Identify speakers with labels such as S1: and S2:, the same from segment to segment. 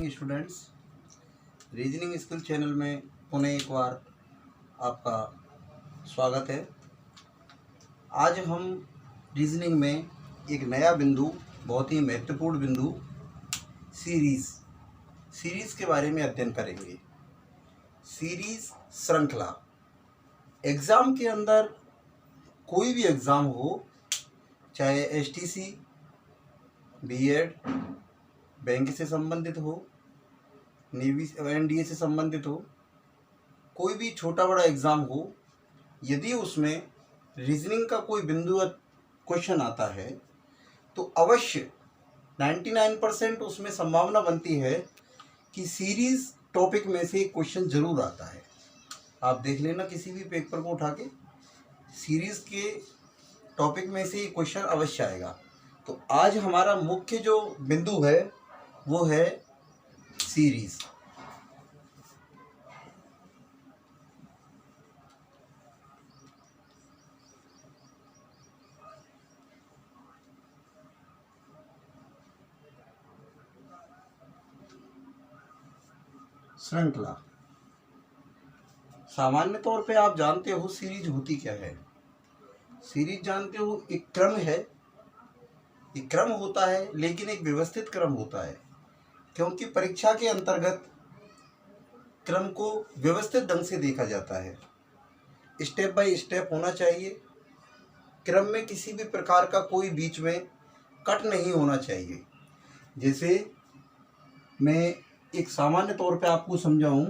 S1: Morning students. Reasoning skill channel में पुनः एक बार आपका स्वागत है। आज हम रीजनिंग में एक नया बिंदु, बहुत ही महत्वपूर्ण बिंदु सीरीज़ के बारे में अध्ययन करेंगे। सीरीज़ श्रृंखला। एग्ज़ाम के अंदर कोई भी एग्ज़ाम हो, चाहे एसटीसी, बीएड, बैंक से संबंधित हो, नेवी एनडीए से संबंधित हो, कोई भी छोटा बड़ा एग्ज़ाम हो, यदि उसमें रीजनिंग का कोई बिंदु क्वेश्चन आता है तो अवश्य 99% उसमें संभावना बनती है कि सीरीज़ टॉपिक में से एक क्वेश्चन ज़रूर आता है। आप देख लेना किसी भी पेपर को उठा के, सीरीज़ के टॉपिक में से एक क्वेश्चन अवश्य आएगा। तो आज हमारा मुख्य जो बिंदु है वो है सीरीज़। श्रृंखला। सामान्य तौर पे आप जानते हो सीरीज होती क्या है। सीरीज जानते हो, एक क्रम है, एक क्रम होता है, लेकिन एक व्यवस्थित क्रम होता है, क्योंकि परीक्षा के अंतर्गत क्रम को व्यवस्थित ढंग से देखा जाता है। स्टेप बाय स्टेप होना चाहिए। क्रम में किसी भी प्रकार का कोई बीच में कट नहीं होना चाहिए। जैसे मैं एक सामान्य तौर पे आपको समझाऊं,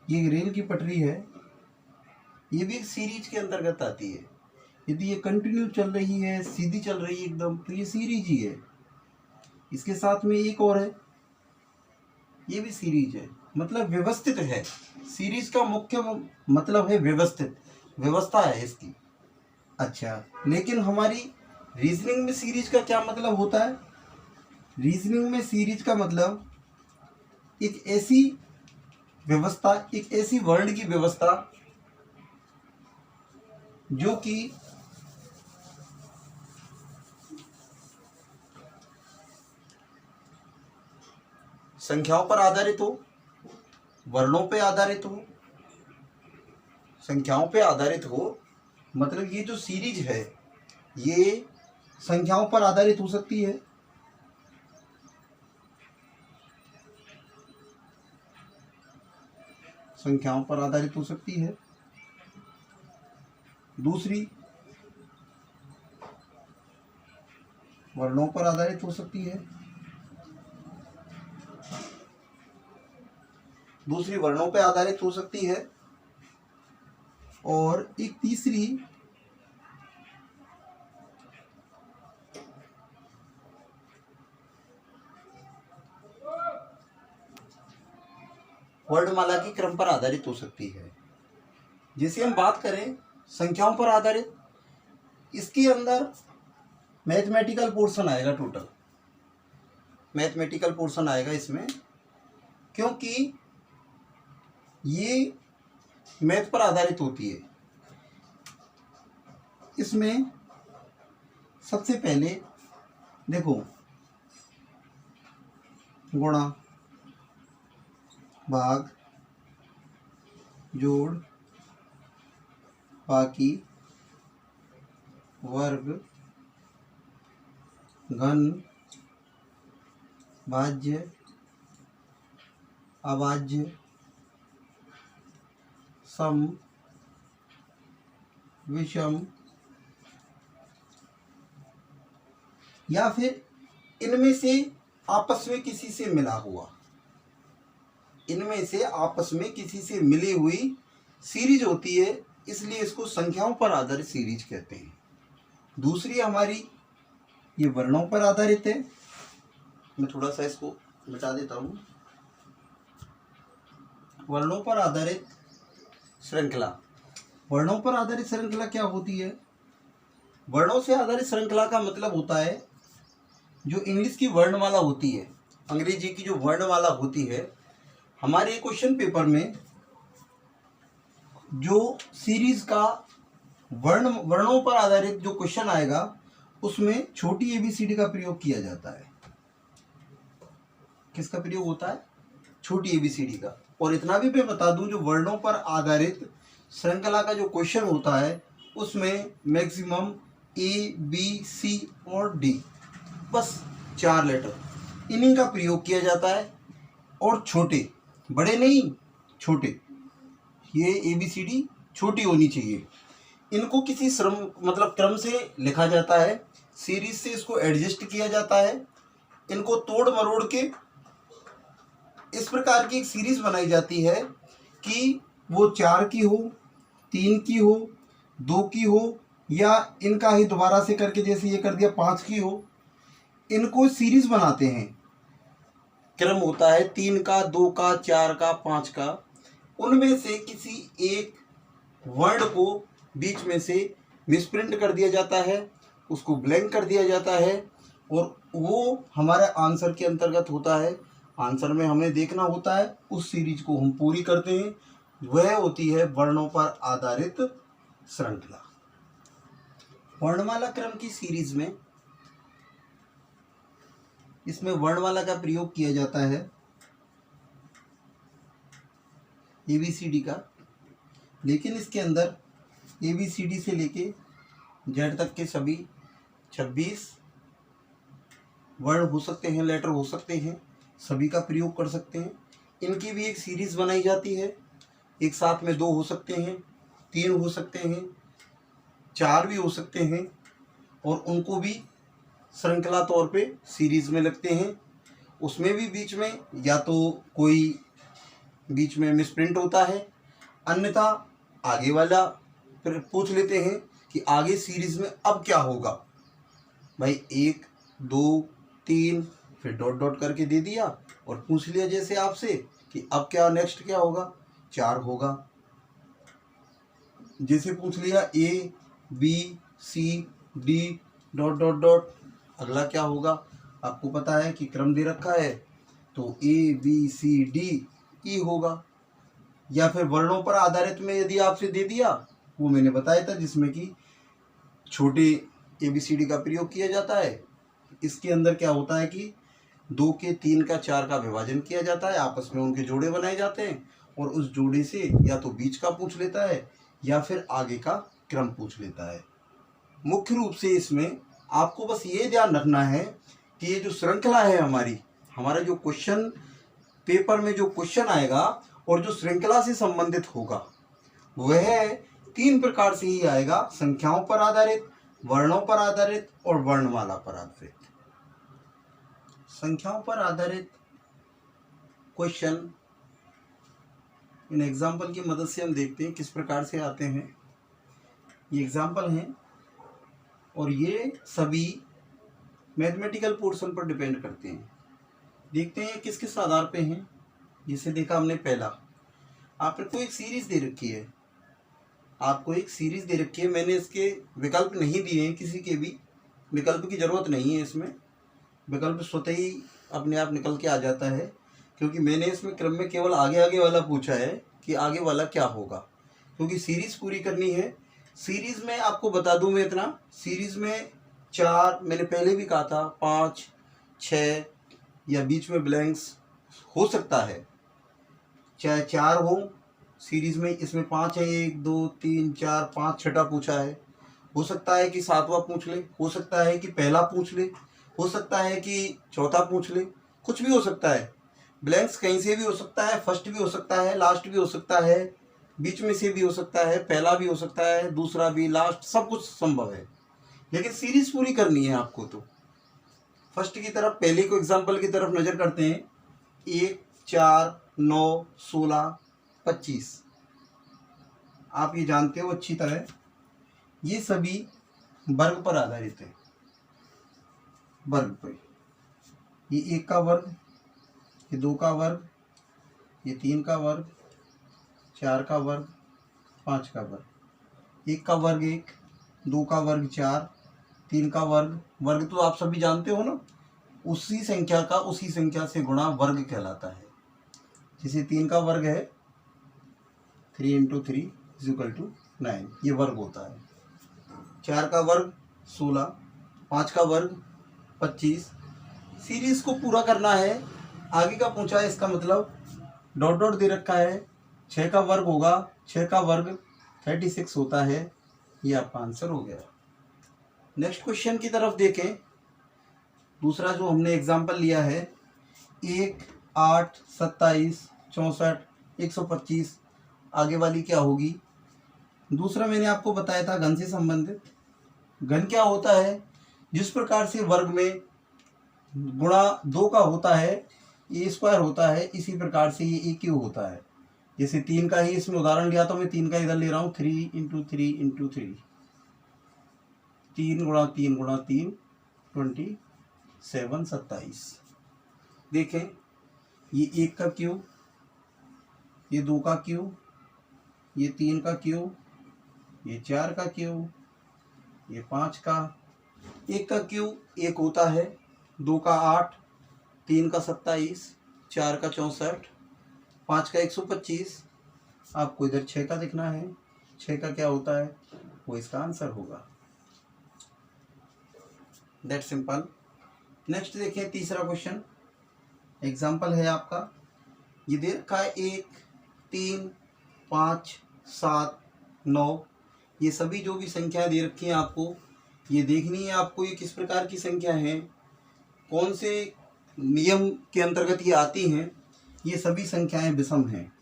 S1: ये रेल की पटरी है, ये भी एक सीरीज के अंतर्गत आती है। यदि ये कंटिन्यू चल रही है, सीधी चल रही है एकदम, तो ये सीरीज ही है। इसके साथ में एक और है, ये भी सीरीज है, मतलब व्यवस्थित है। सीरीज का मुख्य मतलब है व्यवस्थित, व्यवस्था है इसकी। अच्छा, लेकिन हमारी रीजनिंग में सीरीज का क्या मतलब होता है? रीजनिंग में सीरीज का मतलब एक ऐसी व्यवस्था, एक ऐसी वर्ड की व्यवस्था जो कि संख्याओं पर आधारित हो, वर्णों पे आधारित हो, संख्याओं पे आधारित हो। मतलब ये जो सीरीज है ये संख्याओं पर आधारित हो सकती है, संख्याओं पर आधारित हो सकती है। दूसरी, वर्णों पर आधारित हो सकती है। दूसरी वर्णों पर आधारित हो सकती है। और एक तीसरी वर्णमाला की क्रम पर आधारित हो सकती है। जैसे हम बात करें संख्याओं पर आधारित, इसके अंदर मैथमेटिकल पोर्शन आएगा, टोटल मैथमेटिकल पोर्शन आएगा इसमें, क्योंकि ये मैथ पर आधारित होती है। इसमें सबसे पहले देखो, गुणा, भाग, जोड़, बाकी, वर्ग, घन, भाज्य, अभाज्य, सम, विषम, या फिर इनमें से आपस में किसी से मिला हुआ, इनमें से आपस में किसी से मिली हुई सीरीज होती है, इसलिए इसको संख्याओं पर आधारित सीरीज कहते हैं। दूसरी हमारी ये वर्णों पर आधारित है। मैं थोड़ा सा इसको मिटा देता हूँ। वर्णों पर आधारित श्रृंखला। वर्णों पर आधारित श्रृंखला क्या होती है? वर्णों से आधारित श्रृंखला का मतलब होता है जो इंग्लिश की वर्णमाला होती है, अंग्रेजी की जो वर्णमाला होती है, हमारे क्वेश्चन पेपर में जो सीरीज का वर्णों पर आधारित जो क्वेश्चन आएगा उसमें छोटी ABCD का प्रयोग किया जाता है। किसका प्रयोग होता है? छोटी ABCD का। और इतना भी मैं बता दूं, जो वर्णों पर आधारित श्रृंखला का जो क्वेश्चन होता है उसमें मैक्सिमम ABC और D, बस 4 लेटर, इन्हीं का प्रयोग किया जाता है। और छोटे, बड़े नहीं, छोटे, ये ABCD छोटी होनी चाहिए। इनको किसी क्रम से लिखा जाता है, सीरीज से इसको एडजस्ट किया जाता है, इनको तोड़ मरोड़ के इस प्रकार की एक सीरीज बनाई जाती है कि वो 4 की हो, 3 की हो, 2 की हो, या इनका ही दोबारा से करके जैसे ये कर दिया 5 की हो। इनको सीरीज बनाते हैं। क्रम होता है 3 का, 2 का, 4 का, 5 का। उनमें से किसी एक वर्ण को बीच में से मिसप्रिंट कर दिया जाता है, उसको ब्लैंक कर दिया जाता है, और वो हमारे आंसर के अंतर्गत होता है। आंसर में हमें देखना होता है, उस सीरीज को हम पूरी करते हैं। वह होती है वर्णों पर आधारित श्रृंखला। वर्णमाला क्रम की सीरीज में इसमें वर्णमाला का प्रयोग किया जाता है ABCD का, लेकिन इसके अंदर ABCD से लेके Z तक के सभी 26 वर्ण हो सकते हैं, लेटर हो सकते हैं, सभी का प्रयोग कर सकते हैं। इनकी भी एक सीरीज बनाई जाती है। एक साथ में 2 हो सकते हैं, 3 हो सकते हैं, 4 भी हो सकते हैं, और उनको भी श्रृंखला तौर पे सीरीज में लगते हैं। उसमें भी बीच में या तो कोई बीच में मिसप्रिंट होता है, अन्यथा आगे वाला फिर पूछ लेते हैं कि आगे सीरीज में अब क्या होगा। भाई 1, 2, 3, फिर डॉट डॉट करके दे दिया और पूछ लिया जैसे आपसे कि अब क्या, नेक्स्ट क्या होगा, 4 होगा। जैसे पूछ लिया ABCD डॉट डॉट डॉट, अगला क्या होगा, आपको पता है कि क्रम दे रखा है तो ABCDE होगा। या फिर वर्णों पर आधारित में यदि आपसे दे दिया, वो मैंने बताया था, जिसमें कि छोटे ABCD का प्रयोग किया जाता है। इसके अंदर क्या होता है कि 2 के 3 का 4 का विभाजन किया जाता है, आपस में उनके जोड़े बनाए जाते हैं, और उस जोड़े से या तो बीच का पूछ लेता है या फिर आगे का क्रम पूछ लेता है। मुख्य रूप से इसमें आपको बस ये ध्यान रखना है कि ये जो श्रृंखला है हमारा जो क्वेश्चन पेपर में जो क्वेश्चन आएगा और जो श्रृंखला से संबंधित होगा वह 3 प्रकार से ही आएगा: संख्याओं पर आधारित, वर्णों पर आधारित और वर्णमाला पर आधारित। संख्याओं पर आधारित क्वेश्चन इन एग्जाम्पल की मदद से हम देखते हैं किस प्रकार से आते हैं। ये एग्जाम्पल हैं और ये सभी मैथमेटिकल पोर्शन पर डिपेंड करते हैं। देखते हैं किस किस आधार पे हैं। जिसे देखा हमने पहला, आपको एक सीरीज दे रखी है, मैंने इसके विकल्प नहीं दिए हैं, किसी के भी विकल्प की ज़रूरत नहीं है। इसमें विकल्प स्वतः ही अपने आप निकल के आ जाता है, क्योंकि मैंने इसमें क्रम में केवल आगे आगे वाला पूछा है कि आगे वाला क्या होगा, क्योंकि सीरीज़ पूरी करनी है। सीरीज़ में आपको बता दूं मैं इतना, सीरीज़ में 4, मैंने पहले भी कहा था, 5, 6 या बीच में ब्लैंक्स हो सकता है, चाहे 4 हो सीरीज़ में। इसमें 5 है, 1, 2, 3, 4, 5, छठा पूछा है। हो सकता है कि 7वां पूछ ले, हो सकता है कि पहला पूछ ले, हो सकता है कि चौथा पूछ ले, कुछ भी हो सकता है। ब्लैंक्स कहीं से भी हो सकता है, फर्स्ट भी हो सकता है, लास्ट भी हो सकता है, बीच में से भी हो सकता है, पहला भी हो सकता है, दूसरा भी, लास्ट, सब कुछ संभव है। लेकिन सीरीज पूरी करनी है आपको। तो फर्स्ट की तरफ, पहले को एग्जाम्पल की तरफ नज़र करते हैं। 1, 4, 9, 16, 25। आप ये जानते हो अच्छी तरह, ये सभी वर्ग पर आधारित है। वर्ग पर, ये 1 का वर्ग, ये 2 का वर्ग, ये 3 का वर्ग, 4 का वर्ग, 5 का वर्ग। 1 का वर्ग 1, 2 का वर्ग 4, 3 का वर्ग, वर्ग तो आप सभी जानते हो ना, उसी संख्या का उसी संख्या से गुणा वर्ग कहलाता है। जैसे 3 का वर्ग है 3 × 3 = 9, ये वर्ग होता है। 4 का वर्ग 16, 5 का वर्ग 25। सीरीज को पूरा करना है आगे का पूछा है, इसका मतलब डॉट डॉट दे रखा है, 6 का वर्ग होगा, 6 का वर्ग 36 होता है। ये आपका आंसर हो गया। नेक्स्ट क्वेश्चन की तरफ देखें। दूसरा जो हमने एग्जाम्पल लिया है 1, 8, 27, 64, 125, आगे वाली क्या होगी। दूसरा मैंने आपको बताया था घन से संबंधित। घन क्या होता है, जिस प्रकार से वर्ग में गुणा 2 का होता है ए स्क्वायर होता है, इसी प्रकार से ये ए क्यूब होता है। जैसे 3 का ही इसमें उदाहरण लिया तो मैं 3 का इधर ले रहा हूँ, 3 इंटू 3 इंटू 3, 3 गुणा 3 गुणा 3, 27, 27। देखें, ये 1 का क्यूब, ये 2 का क्यूब, ये 3 का क्यूब, ये 4 का क्यूब, ये 5 का। 1 का क्यूब 1 होता है, 2 का 8, 3 का 27, 4 का 64, 5 का 125। आपको इधर 6 का दिखना है, 6 का क्या होता है, वो इसका आंसर होगा। That simple. नेक्स्ट देखिए तीसरा क्वेश्चन। एग्जाम्पल है आपका, ये दे रखा है 1, 3, 5, 7, 9। ये सभी जो भी संख्याएं दे रखी हैं आपको, ये देखनी है आपको ये किस प्रकार की संख्या है, कौन से नियम के अंतर्गत ये आती हैं। ये सभी संख्याएं विषम हैं।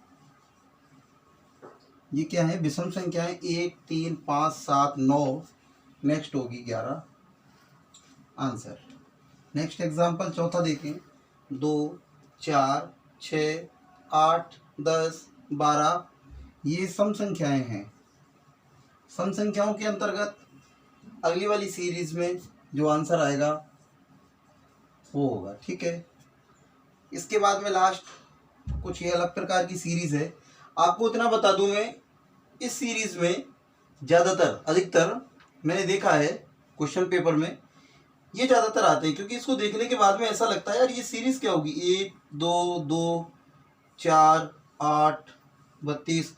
S1: ये क्या है, विषम संख्याएं 1, 3, 5, 7, 9। नेक्स्ट होगी 11 आंसर। नेक्स्ट एग्जाम्पल चौथा देखें। 2, 4, 6, 8, 10, 12 ये सम संख्याएं हैं। सम संख्याओं के अंतर्गत अगली वाली सीरीज में जो आंसर आएगा वो होगा। ठीक है, इसके बाद में लास्ट कुछ ये अलग प्रकार की सीरीज है। आपको इतना बता दूं मैं, इस सीरीज में ज़्यादातर अधिकतर मैंने देखा है क्वेश्चन पेपर में ये ज़्यादातर आते हैं, क्योंकि इसको देखने के बाद में ऐसा लगता है यार ये सीरीज क्या होगी, 1, 2, 2, 4, 8, 32।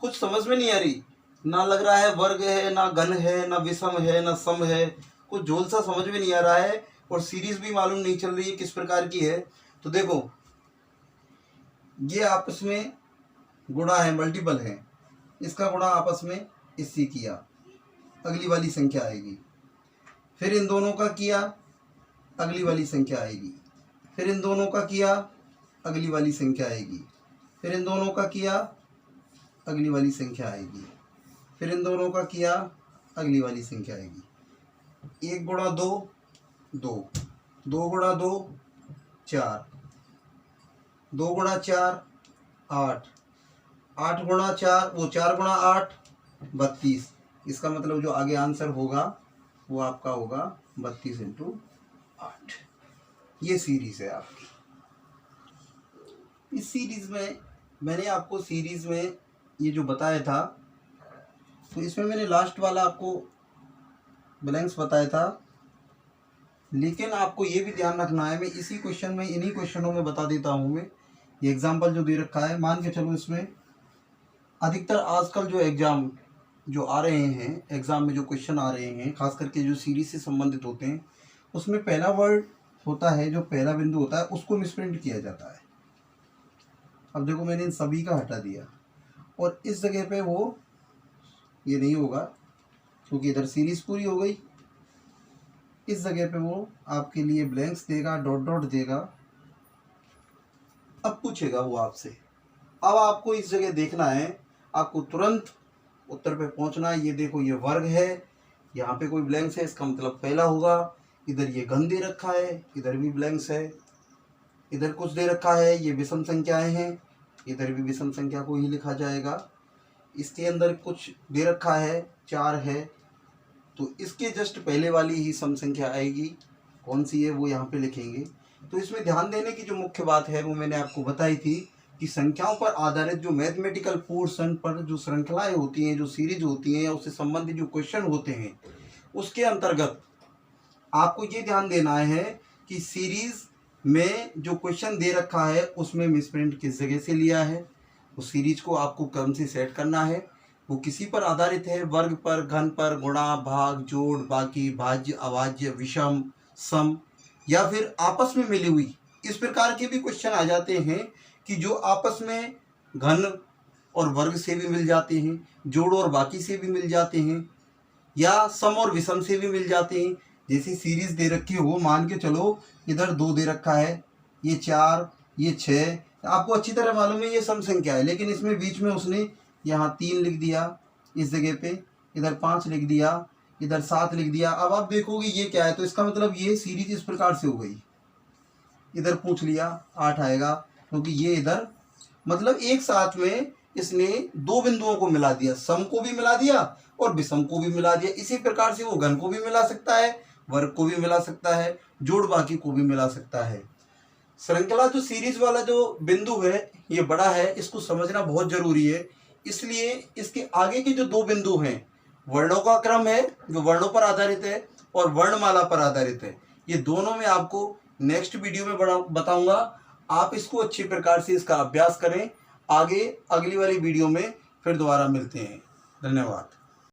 S1: कुछ समझ में नहीं आ रही, ना लग रहा है वर्ग है, ना घन है, ना विषम है, ना सम है, कुछ झोल सा समझ में नहीं आ रहा है, और सीरीज भी मालूम नहीं चल रही है किस प्रकार की है। तो देखो, ये आपस में गुणा है, मल्टीपल है, इसका गुणा आपस में इससे किया, अगली वाली संख्या आएगी। फिर इन दोनों का किया, अगली वाली संख्या आएगी। फिर इन दोनों का किया, अगली वाली संख्या आएगी। फिर इन दोनों का किया, अगली वाली संख्या आएगी। फिर इन दोनों का किया, अगली वाली संख्या आएगी। 1 गुणा 2, 2, 2 गुणा 2, 4, 2 गुणा 4, 8, 8 गुणा 4, वो 4 गुणा 8, 32। इसका मतलब जो आगे आंसर होगा वो आपका होगा 32 इंटू 8। ये सीरीज है आपकी। इस सीरीज में मैंने आपको सीरीज में ये जो बताया था, तो इसमें मैंने लास्ट वाला आपको ब्लैंक्स बताया था, लेकिन आपको ये भी ध्यान रखना है, मैं इसी क्वेश्चन में इन्हीं क्वेश्चनों में बता देता हूँ। मैं ये एग्जाम्पल जो दे रखा है, मान के चलो इसमें अधिकतर आजकल जो एग्ज़ाम जो आ रहे हैं, एग्ज़ाम में जो क्वेश्चन आ रहे हैं, खास करके जो सीरीज से संबंधित होते हैं, उसमें पहला वर्ड होता है, जो पहला बिंदु होता है उसको मिसप्रिंट किया जाता है। अब देखो, मैंने इन सभी का हटा दिया और इस जगह पे वो ये नहीं होगा, क्योंकि इधर सीरीज पूरी हो गई। इस जगह पे वो आपके लिए ब्लैंक्स देगा, डॉट डॉट देगा। अब पूछेगा वो आपसे, अब आपको इस जगह देखना है, आपको तुरंत उत्तर पे पहुंचना है। ये देखो, ये वर्ग है, यहाँ पे कोई ब्लैंक्स है, इसका मतलब पहला होगा। इधर ये घन दे रखा है, इधर भी ब्लैंक्स है। इधर कुछ दे रखा है, ये विषम संख्याएं हैं, इधर भी विषम संख्या को ही लिखा जाएगा। इसके अंदर कुछ दे रखा है, 4 है, तो इसके जस्ट पहले वाली ही सम संख्या आएगी। कौन सी है वो यहाँ पे लिखेंगे। तो इसमें ध्यान देने की जो मुख्य बात है वो मैंने आपको बताई थी कि संख्याओं पर आधारित जो मैथमेटिकल पोर्शन पर जो श्रृंखलाएं होती हैं, जो सीरीज होती हैं, उससे संबंधित जो क्वेश्चन होते हैं, उसके अंतर्गत आपको ये ध्यान देना है कि सीरीज में जो क्वेश्चन दे रखा है उसमें मिसप्रिंट किस जगह से लिया है, उस सीरीज को आपको क्रम से सेट करना है। वो किसी पर आधारित है, वर्ग पर, घन पर, गुणा, भाग, जोड़, बाकी, भाज्य, अभाज्य, विषम, सम, या फिर आपस में मिली हुई इस प्रकार के भी क्वेश्चन आ जाते हैं कि जो आपस में घन और वर्ग से भी मिल जाते हैं, जोड़ और बाकी से भी मिल जाते हैं, या सम और विषम से भी मिल जाते हैं। जैसे सीरीज दे रखी हो, मान के चलो इधर 2 दे रखा है, ये 4, ये 6, आपको अच्छी तरह मालूम है ये सम संख्या है, लेकिन इसमें बीच में उसने यहाँ 3 लिख दिया इस जगह पे, इधर 5 लिख दिया, इधर 7 लिख दिया। अब आप देखोगे ये क्या है, तो इसका मतलब ये सीरीज इस प्रकार से हो गई। इधर पूछ लिया 8 आएगा, क्योंकि ये इधर मतलब एक साथ में इसने 2 बिंदुओं को मिला दिया, सम को भी मिला दिया और विषम को भी मिला दिया। इसी प्रकार से वो घन को भी मिला सकता है, वर्ग को भी मिला सकता है, जोड़ बाकी को भी मिला सकता है। श्रृंखला जो सीरीज वाला जो बिंदु है ये बड़ा है, इसको समझना बहुत जरूरी है। इसलिए इसके आगे के जो 2 बिंदु हैं, वर्णों का क्रम है जो वर्णों पर आधारित है और वर्णमाला पर आधारित है, ये दोनों में आपको नेक्स्ट वीडियो में बताऊंगा। आप इसको अच्छी प्रकार से इसका अभ्यास करें। आगे अगली वाली वीडियो में फिर दोबारा मिलते हैं। धन्यवाद।